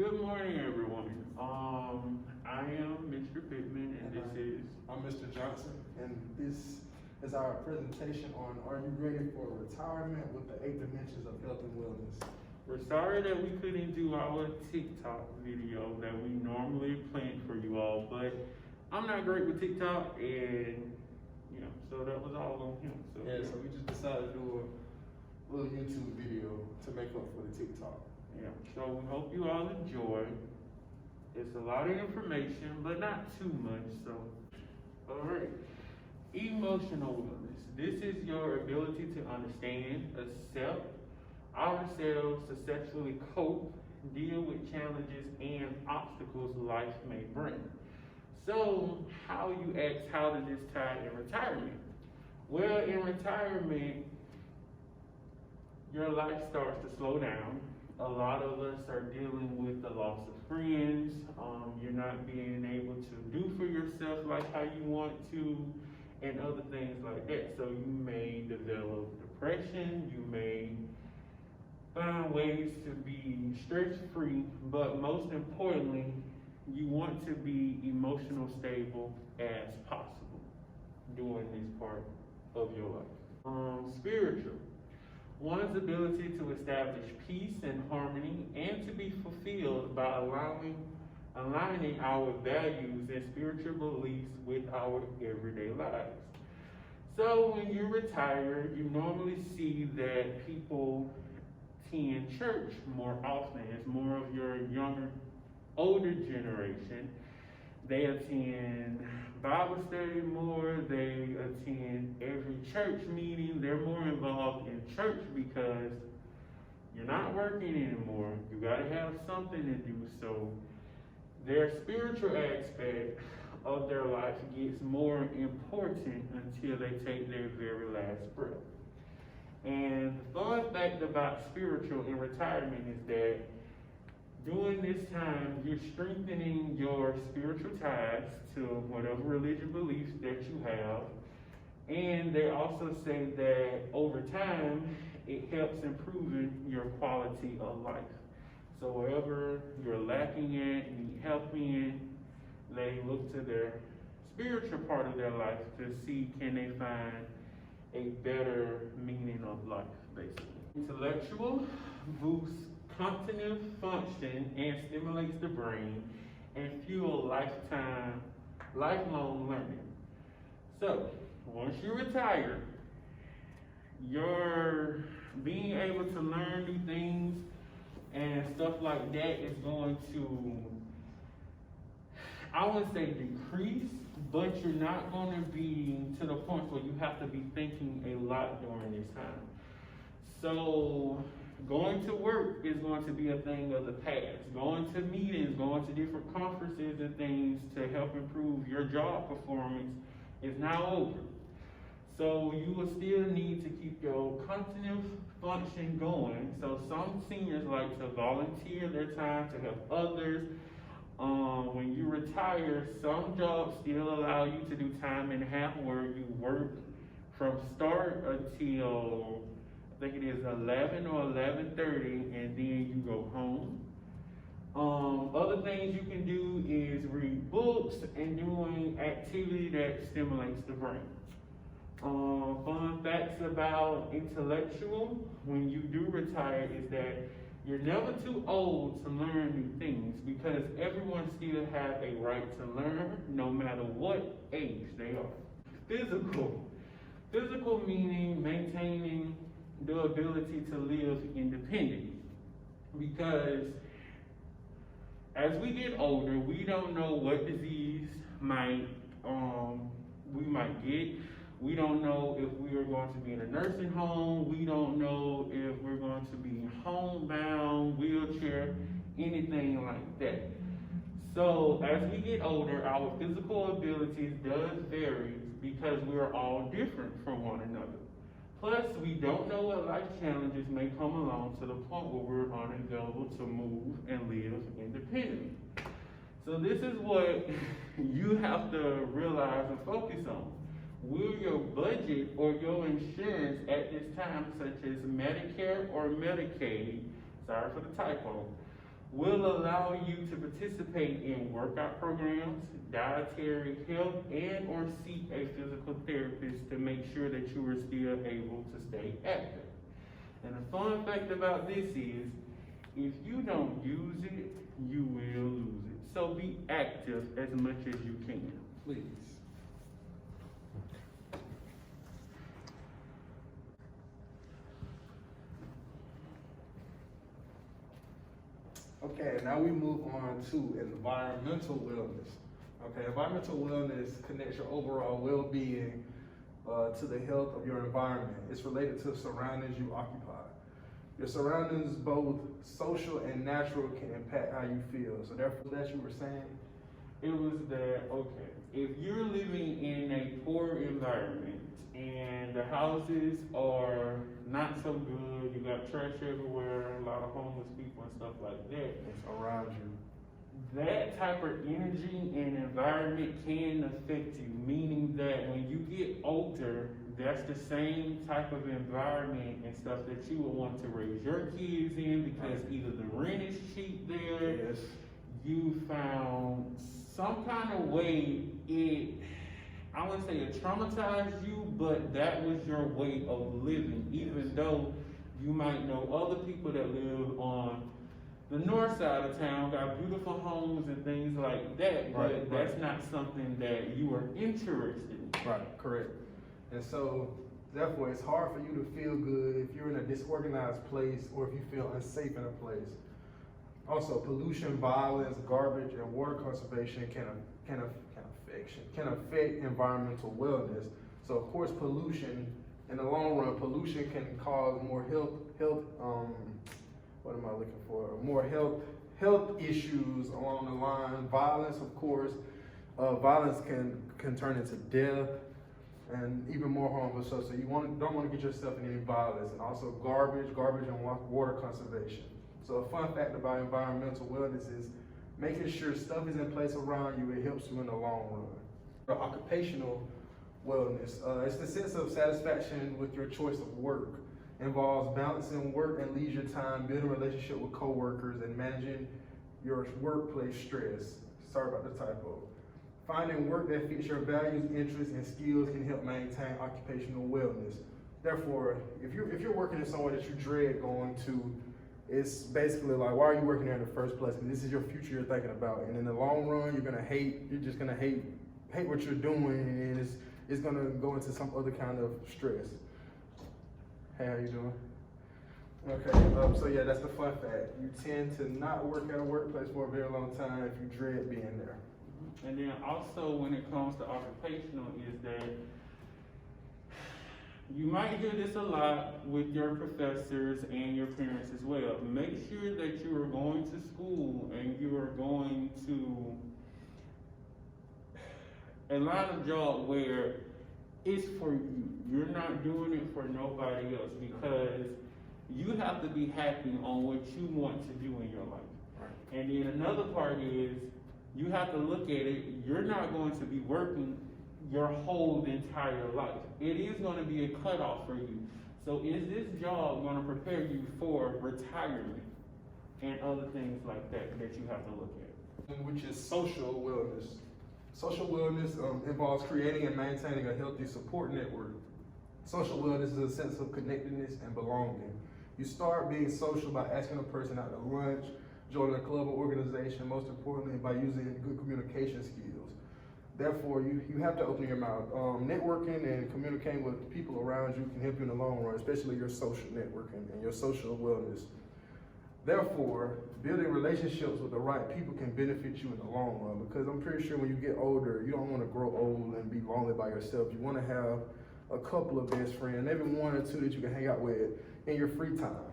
Good morning, everyone. I am Mr. Pittman, and this is. I'm Mr. Johnson, and this is our presentation on Are You Ready for Retirement with the 8 Dimensions of Health and Wellness. We're sorry that we couldn't do our TikTok video that we normally plan for you all, but I'm not great with TikTok, and so that was all on him. So we just decided to do a little YouTube video to make up for the TikTok. Yeah, so we hope you all enjoy. It's a lot of information, but not too much. So, all right. Emotional wellness. This is your ability to understand, accept ourselves, successfully cope, deal with challenges and obstacles life may bring. So, how you ask, how does this tie in retirement? Well, in retirement, your life starts to slow down. A lot of us are dealing with the loss of friends. You're not being able to do for yourself like how you want to, and other things like that. So you may develop depression. You may find ways to be stress-free, but most importantly, you want to be emotional stable as possible during this part of your life. Spiritual. One's ability to establish peace and harmony and to be fulfilled by aligning our values and spiritual beliefs with our everyday lives. So when you retire, you normally see that people attend church more often. It's more of your older generation. They attend Bible study more, they attend every church meeting, they're more involved in church because you're not working anymore. You gotta have something to do. So their spiritual aspect of their life gets more important until they take their very last breath. And the fun fact about spiritual in retirement is that during this time, you're strengthening your spiritual ties to whatever religious beliefs that you have. And they also say that over time, it helps improving your quality of life. So wherever you're lacking at, need help in, they look to their spiritual part of their life to see can they find a better meaning of life, basically. Intellectual boosts cognitive function and stimulates the brain and fuel lifelong learning. So, once you retire, your being able to learn new things and stuff like that is going to, I wouldn't say decrease, but you're not going to be to the point where you have to be thinking a lot during this time. So, going to work is going to be a thing of the past. Going to meetings, going to different conferences and things to help improve your job performance is now over. So you will still need to keep your cognitive function going. So some seniors like to volunteer their time to help others. When you retire, some jobs still allow you to do time and a half where you work from start until I think it is 11 or 11:30, and then you go home. Other things you can do is read books and doing activity that stimulates the brain. Fun facts about intellectual when you do retire is that you're never too old to learn new things because everyone still has a right to learn no matter what age they are. Physical meaning maintaining the ability to live independently, because as we get older, we don't know what disease we might get. We don't know if we are going to be in a nursing home. We don't know if we're going to be homebound, wheelchair, anything like that. So as we get older, our physical abilities does vary because we are all different from one another. Plus, we don't know what life challenges may come along to the point where we're unavailable to move and live independently. So this is what you have to realize and focus on. Will your budget or your insurance at this time, such as Medicare or Medicaid, sorry for the typo, will allow you to participate in workout programs, dietary health, and or seek a physical therapist to make sure that you are still able to stay active. And the fun fact about this is, if you don't use it, you will lose it. So be active as much as you can. Please. Okay, now we move on to environmental wellness. Okay, environmental wellness connects your overall well-being to the health of your environment. It's related to the surroundings you occupy. Your surroundings, both social and natural, can impact how you feel. So therefore, that you were saying? It was that, okay, if you're living in a poor environment and the houses are not so good, you got trash everywhere, a lot of homeless people and stuff like that. It's around you. That type of energy and environment can affect you, meaning that when you get older, that's the same type of environment and stuff that you would want to raise your kids in, because either the rent is cheap there, Yes. you found some kind of way I wouldn't say it traumatized you, but that was your way of living, even though you might know other people that live on the north side of town, got beautiful homes and things like that, but that's not something that you are interested in. Right, correct. And so, therefore, it's hard for you to feel good if you're in a disorganized place or if you feel unsafe in a place. Also, pollution, violence, garbage, and water conservation can affect environmental wellness. So, of course, pollution, in the long run, pollution can cause more more health issues along the line. Violence, of course, violence can turn into death and even more harmful stuff. So you don't want to get yourself in any violence. And also garbage and water conservation. So a fun fact about environmental wellness is making sure stuff is in place around you. It helps you in the long run. The occupational wellness, it's the sense of satisfaction with your choice of work. Involves balancing work and leisure time, building a relationship with coworkers, and managing your workplace stress. Sorry about the typo. Finding work that fits your values, interests, and skills can help maintain occupational wellness. Therefore, if you're working in somewhere that you dread going to, it's basically like, why are you working there in the first place? And this is your future you're thinking about. And in the long run, you're just gonna hate what you're doing, and it's gonna go into some other kind of stress. Hey, how you doing? Okay, so yeah, that's the fun fact. You tend to not work at a workplace for a very long time if you dread being there. And then also when it comes to occupational is that you might hear this a lot with your professors and your parents as well. Make sure that you are going to school and you are going to a lot of jobs where it's for you. You're not doing it for nobody else, because you have to be happy on what you want to do in your life. Right. And then another part is you have to look at it. You're not going to be working your whole entire life. It is going to be a cutoff for you. So is this job going to prepare you for retirement and other things like that you have to look at? Which is social wellness. Social wellness involves creating and maintaining a healthy support network. Social wellness is a sense of connectedness and belonging. You start being social by asking a person out to lunch, joining a club or organization, most importantly by using good communication skills. Therefore, you have to open your mouth. Networking and communicating with people around you can help you in the long run, especially your social networking and your social wellness. Therefore, building relationships with the right people can benefit you in the long run, because I'm pretty sure when you get older, you don't want to grow old and be lonely by yourself. You want to have a couple of best friends, maybe one or two that you can hang out with in your free time.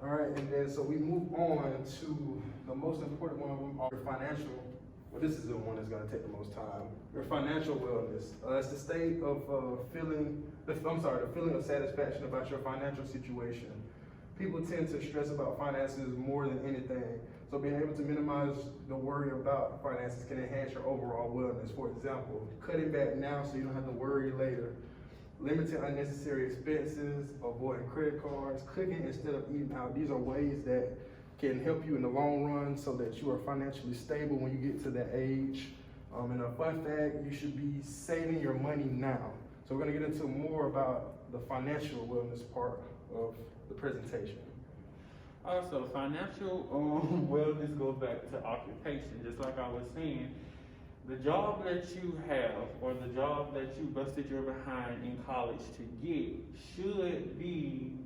All right, and then so we move on to the most important one, your financial. Well, this is the one that's going to take the most time. Your financial wellness. It's the state of the feeling of satisfaction about your financial situation. People tend to stress about finances more than anything. So being able to minimize the worry about finances can enhance your overall wellness. For example, cutting back now so you don't have to worry later. Limiting unnecessary expenses, avoiding credit cards, cooking instead of eating out. These are ways that can help you in the long run so that you are financially stable when you get to that age. And a fun fact, you should be saving your money now. So we're gonna get into more about the financial wellness part of the presentation. Also, financial wellness goes back to occupation, just like I was saying. The job that you have, or the job that you busted your behind in college to get, should be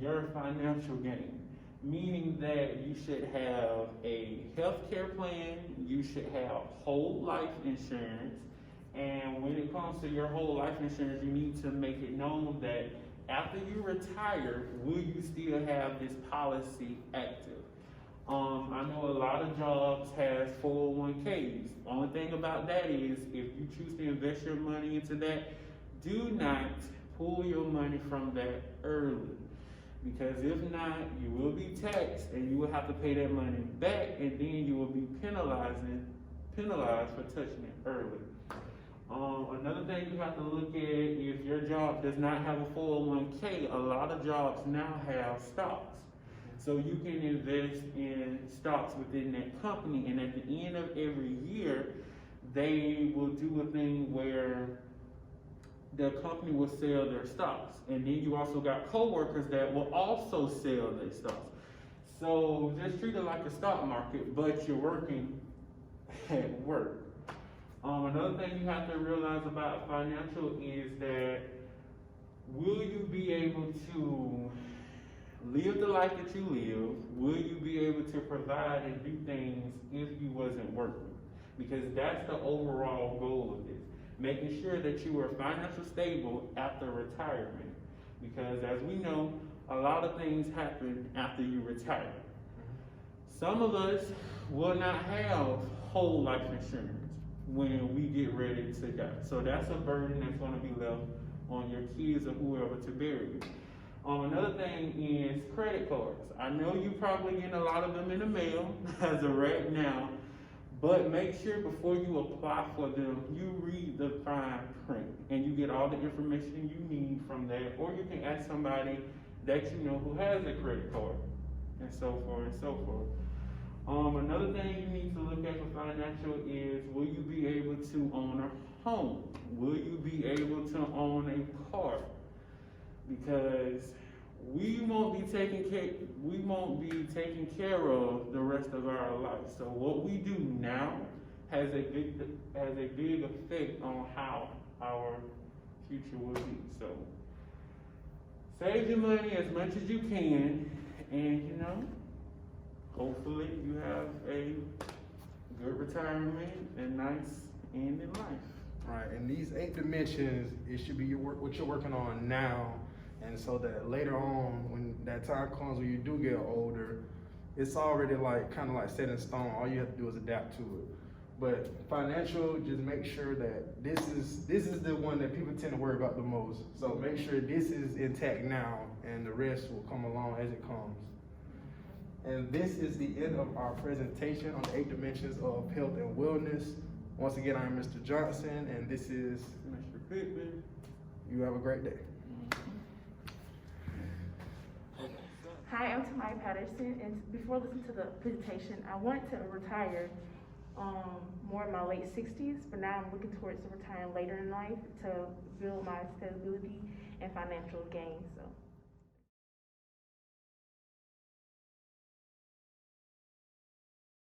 your financial gain. Meaning that you should have a healthcare plan, you should have whole life insurance, and when it comes to your whole life insurance, you need to make it known that after you retire, will you still have this policy active? I know a lot of jobs has 401ks. Only thing about that is, if you choose to invest your money into that, do not pull your money from that early. Because if not, you will be taxed and you will have to pay that money back, and then you will be penalized for touching it early. Another thing you have to look at, if your job does not have a 401k, a lot of jobs now have stocks. So you can invest in stocks within that company, and at the end of every year, they will do a thing where the company will sell their stocks. And then you also got coworkers that will also sell their stocks. So just treat it like a stock market, but you're working at work. Another thing you have to realize about financial is that, will you be able to live the life that you live? Will you be able to provide and do things if you wasn't working? Because that's the overall goal of this. Making sure that you are financially stable after retirement. Because as we know, a lot of things happen after you retire. Some of us will not have whole life insurance when we get ready to die. So that's a burden that's going to be left on your kids or whoever to bury you. Another thing is credit cards. I know you probably getting a lot of them in the mail as of right now, but make sure before you apply for them, you read the fine print and you get all the information you need from that, or you can ask somebody that you know who has a credit card, and so forth and so forth. Another thing you need to look at for financial is, will you be able to own a home? Will you be able to own a car? Because we won't be taking care of the rest of our life. So what we do now has a big effect on how our future will be. So save your money as much as you can, and hopefully you have a good retirement and nice end in life. Right, and these 8 dimensions, it should be what you're working on now, and so that later on, when that time comes when you do get older, it's already kind of set in stone. All you have to do is adapt to it. But financial, just make sure that this is the one that people tend to worry about the most. So make sure this is intact now, and the rest will come along as it comes. And this is the end of our presentation on the 8 dimensions of health and wellness. Once again, I'm Mr. Johnson, and this is Mr. Pittman. You have a great day. Hi, I'm Tamai Patterson, and before listening to the presentation, I wanted to retire more in my late 60s, but now I'm looking towards retiring later in life to build my stability and financial gain. So